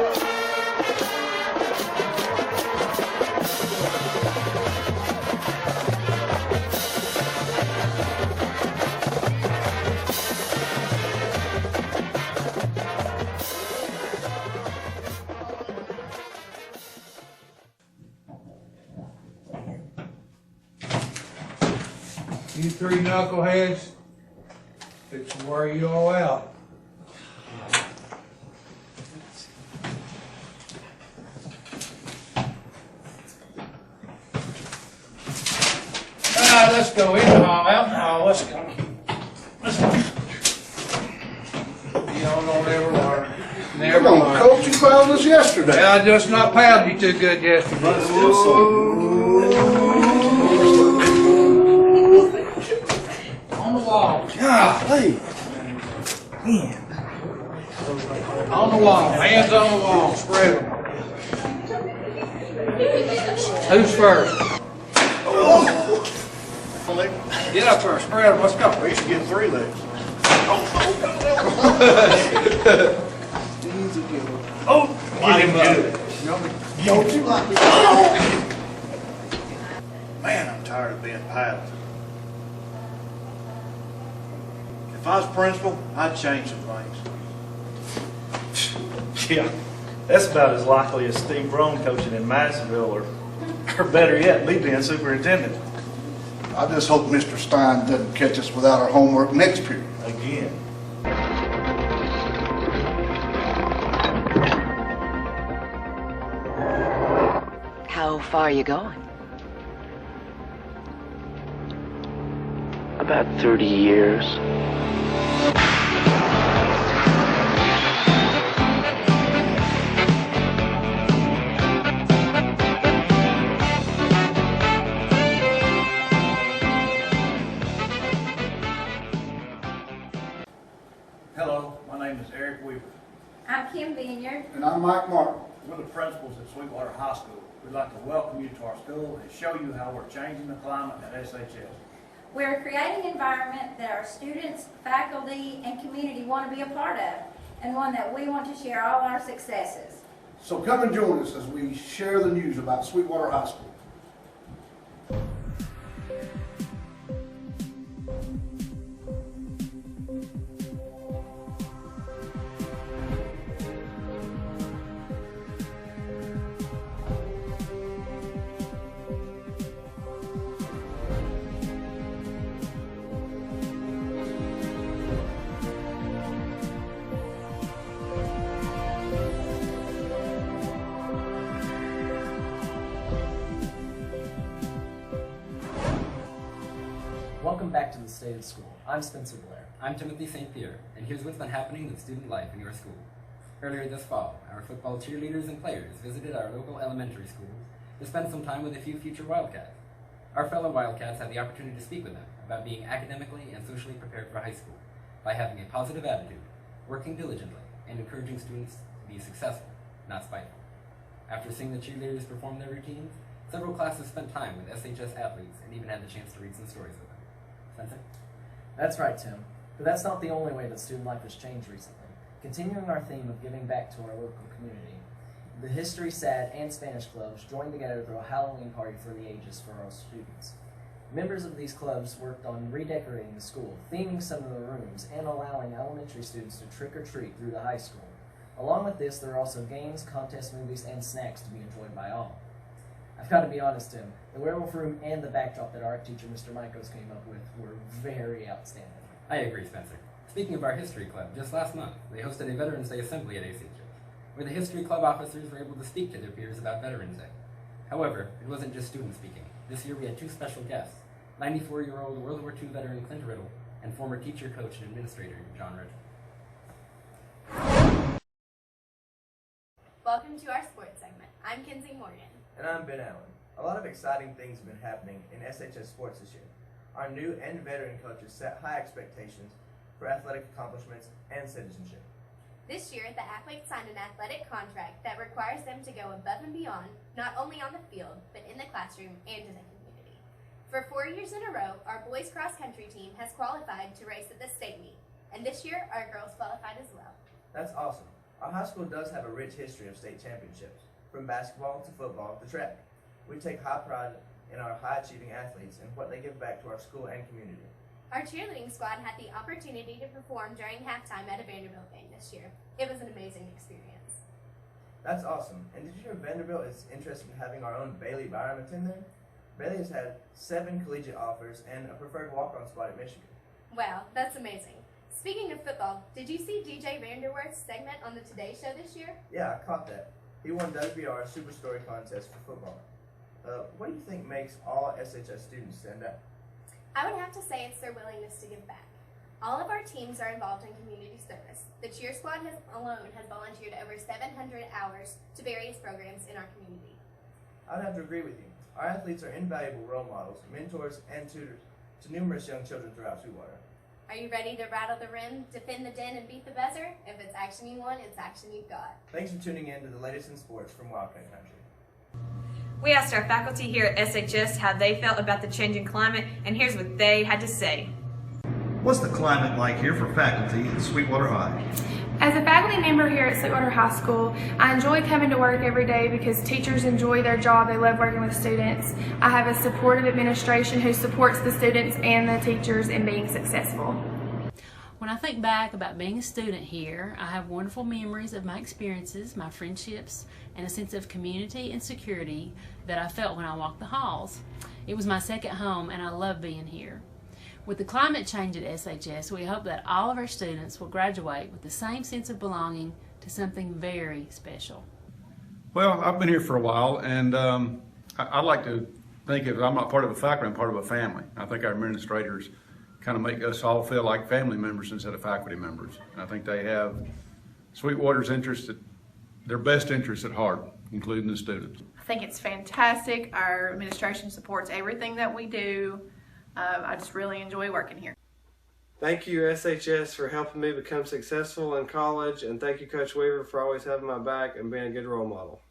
You three knuckleheads, it's to wear you all out. Let's go in the hall, out in the hall, let's go. Let's go. Y'all don't ever learn. Never Come on, learn. Coach, you fouled us yesterday. I just not pounded you too good yesterday. On the wall. Golly. On the wall. Hands on the wall. Spread them. Who's first? Get up there. Spread them. Let's go. We should get 3 legs. Oh, get him up. Don't you like me? Man, I'm tired of being pilot. If I was principal, I'd change some things. Yeah, that's about as likely as Steve Brown coaching in Madisonville, or better yet, me being superintendent. I just hope Mr. Stein doesn't catch us without our homework next period. Again. How far are you going? About 30 years. Hello, my name is Eric Weaver. I'm Kim Vineyard. And I'm Mike Martin. We're the principals at Sweetwater High School. We'd like to welcome you to our school and show you how we're changing the climate at SHS. We're creating an environment that our students, faculty, and community want to be a part of, and one that we want to share all our successes. So come and join us as we share the news about Sweetwater High School. Welcome back to the State of School. I'm Spencer Blair. I'm Timothy St. Pierre, and here's what's been happening with student life in your school. Earlier this fall, our football cheerleaders and players visited our local elementary schools to spend some time with a few future Wildcats. Our fellow Wildcats had the opportunity to speak with them about being academically and socially prepared for high school by having a positive attitude, working diligently, and encouraging students to be successful, not spiteful. After seeing the cheerleaders perform their routines, several classes spent time with SHS athletes and even had the chance to read some stories with them. Spencer? That's right, Tim. But that's not the only way that student life has changed recently. Continuing our theme of giving back to our local community, the History, SAD, and Spanish clubs joined together to throw a Halloween party for the ages for our students. Members of these clubs worked on redecorating the school, theming some of the rooms, and allowing elementary students to trick-or-treat through the high school. Along with this, there are also games, contests, movies, and snacks to be enjoyed by all. I've got to be honest, Tim, the werewolf room and the backdrop that our art teacher, Mr. Mikos, came up with were very outstanding. I agree, Spencer. Speaking of our History Club, just last month, they hosted a Veterans Day Assembly at ACHS, where the History Club officers were able to speak to their peers about Veterans Day. However, it wasn't just students speaking. This year we had 2 special guests, 94-year-old World War II veteran Clint Riddle and former teacher, coach, and administrator John Riddle. Welcome to our sports segment. I'm Kinsey Morgan. And I'm Ben Allen. A lot of exciting things have been happening in SHS sports this year. Our new and veteran coaches set high expectations for athletic accomplishments and citizenship. This year, the athletes signed an athletic contract that requires them to go above and beyond, not only on the field, but in the classroom and in the community. For 4 years in a row, our boys cross-country team has qualified to race at the state meet, and this year, our girls qualified as well. That's awesome. Our high school does have a rich history of state championships, from basketball to football to track. We take high pride in our high-achieving athletes and what they give back to our school and community. Our cheerleading squad had the opportunity to perform during halftime at a Vanderbilt game this year. It was an amazing experience. That's awesome. And did you know Vanderbilt is interested in having our own Bailey Byerman there? Bailey has had 7 collegiate offers and a preferred walk-on spot at Michigan. Wow, that's amazing. Speaking of football, did you see DJ Vanderwerth's segment on the Today Show this year? Yeah, I caught that. He won WBR's Super Story contest for football. What do you think makes all SHS students stand out? I would have to say it's their willingness to give back. All of our teams are involved in community service. The cheer squad alone has volunteered over 700 hours to various programs in our community. I'd have to agree with you. Our athletes are invaluable role models, mentors, and tutors to numerous young children throughout Sweetwater. Are you ready to rattle the rim, defend the den, and beat the buzzer? If it's action you want, it's action you've got. Thanks for tuning in to the latest in sports from Wildcat Country. We asked our faculty here at SHS how they felt about the changing climate, and here's what they had to say. What's the climate like here for faculty at Sweetwater High? As a faculty member here at Sweetwater High School, I enjoy coming to work every day because teachers enjoy their job. They love working with students. I have a supportive administration who supports the students and the teachers in being successful. When I think back about being a student here, I have wonderful memories of my experiences, my friendships, and a sense of community and security that I felt when I walked the halls. It was my second home, and I love being here. With the climate change at SHS, we hope that all of our students will graduate with the same sense of belonging to something very special. Well, I've been here for a while, and I like to think if I'm not part of a faculty, I'm part of a family. I think our administrators kind of make us all feel like family members instead of faculty members. And I think they have Sweetwater's interest, their best interests at heart, including the students. I think it's fantastic. Our administration supports everything that we do. I just really enjoy working here. Thank you, SHS, for helping me become successful in college, and thank you, Coach Weaver, for always having my back and being a good role model.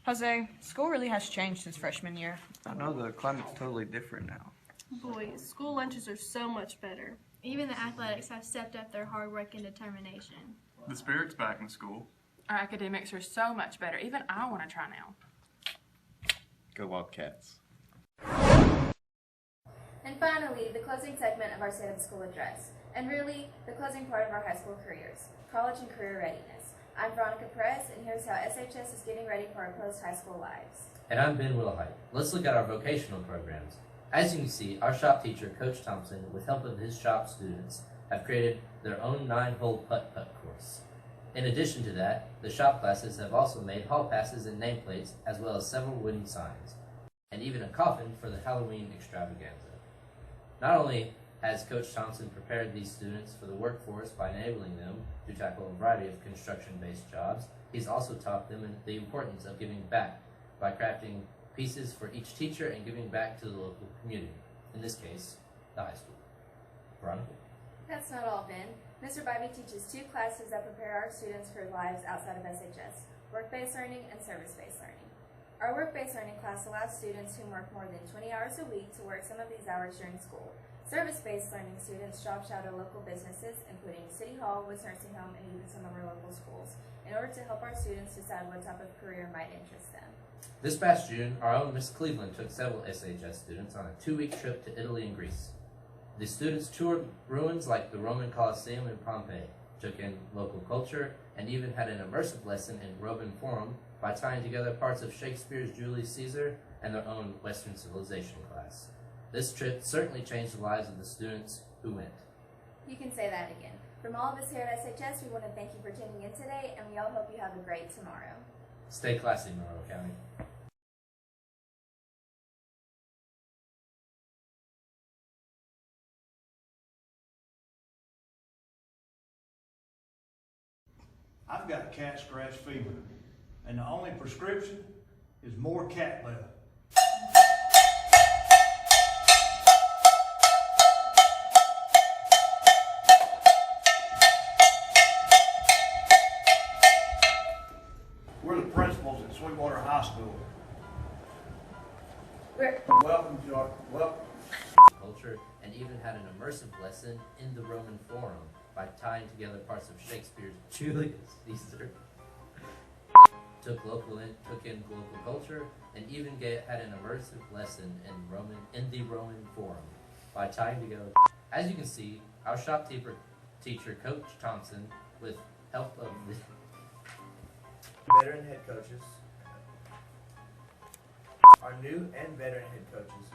Jose, school really has changed since freshman year. I know the climate's totally different now. Boys, school lunches are so much better. Even the athletics have stepped up their hard work and determination. The spirit's back in school. Our academics are so much better. Even I want to try now. Go Wildcats. And finally, the closing segment of our State of the School address, and really, the closing part of our high school careers, college and career readiness. I'm Veronica Perez, and here's how SHS is getting ready for our post-high school lives. And I'm Ben Willahite. Let's look at our vocational programs. As you can see, our shop teacher, Coach Thompson, with help of his shop students, have created their own 9-hole putt-putt course. In addition to that, the shop classes have also made hall passes and nameplates, as well as several wooden signs, and even a coffin for the Halloween extravaganza. Not only has Coach Thompson prepared these students for the workforce by enabling them to tackle a variety of construction-based jobs, he's also taught them the importance of giving back by crafting pieces for each teacher and giving back to the local community, in this case, the high school. Veronica? That's not all, Ben. Mr. Bybee teaches 2 classes that prepare our students for lives outside of SHS, work-based learning and service-based learning. Our work-based learning class allows students who work more than 20 hours a week to work some of these hours during school. Service-based learning students shop shadow local businesses, including City Hall, Woods Nursing Home, and even some of our local schools, in order to help our students decide what type of career might interest them. This past June, our own Miss Cleveland took several SHS students on a 2-week trip to Italy and Greece. The students toured ruins like the Roman Colosseum in Pompeii, took in local culture, and even had an immersive lesson in Roman Forum by tying together parts of Shakespeare's Julius Caesar and their own Western civilization class. This trip certainly changed the lives of the students who went. You can say that again. From all of us here at SHS, we want to thank you for tuning in today, and we all hope you have a great tomorrow. Stay classy, Monroe County. I've got cat scratch fever, and the only prescription is more cat litter. We're the principals at Sweetwater High School. Welcome to our culture, and even had an immersive lesson in the Roman Forum, by tying together parts of Shakespeare's Julius Caesar, took in local culture, and even had an immersive lesson in the Roman Forum by tying together. As you can see, our shop teacher Coach Thompson, with help of the veteran head coaches, our new and veteran head coaches,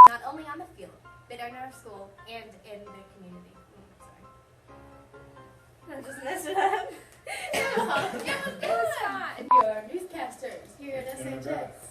not only on the field, but in our school and in the community. Sorry. I just messed it up. It was fine. Your newscasters here at SHS.